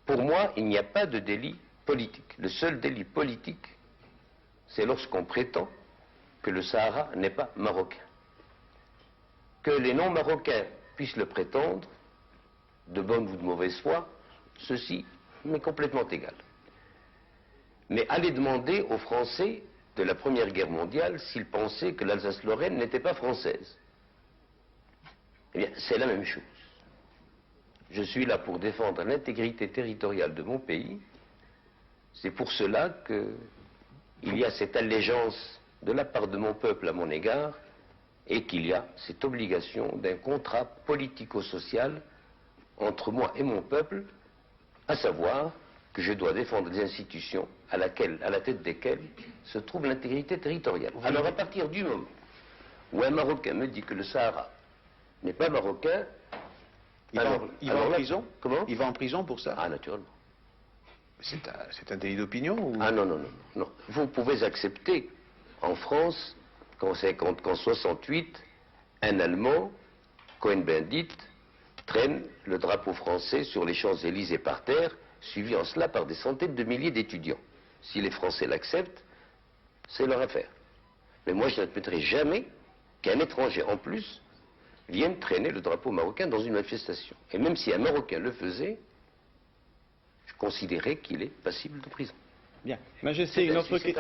Pour moi, il n'y a pas de délit politique. Le seul délit politique, c'est lorsqu'on prétend que le Sahara n'est pas marocain. Que les non-marocains puissent le prétendre, de bonne ou de mauvaise foi, ceci m'est complètement égal. Mais allez demander aux Français de la Première Guerre mondiale s'ils pensaient que l'Alsace-Lorraine n'était pas française. Eh bien, c'est la même chose. Je suis là pour défendre l'intégrité territoriale de mon pays. C'est pour cela qu'il y a cette allégeance de la part de mon peuple à mon égard et qu'il y a cette obligation d'un contrat politico-social entre moi et mon peuple, à savoir que je dois défendre des institutions à la tête desquelles se trouve l'intégrité territoriale. Alors à partir du moment où un Marocain me dit que le Sahara n'est pas marocain, il va en prison? Comment? Il va en prison pour ça? Ah, naturellement. C'est un délit d'opinion ou... Ah non, non, non, non. Vous pouvez accepter, en France, qu'en 68, un Allemand, Cohn-Bendit, traîne le drapeau français sur les Champs-Élysées par terre, suivi en cela par des centaines de milliers d'étudiants. Si les Français l'acceptent, c'est leur affaire. Mais moi, je n'admettrai jamais qu'un étranger, en plus, vienne traîner le drapeau marocain dans une manifestation. Et même si un Marocain le faisait, je considérais qu'il est passible de prison. Bien. Majesté, une autre question.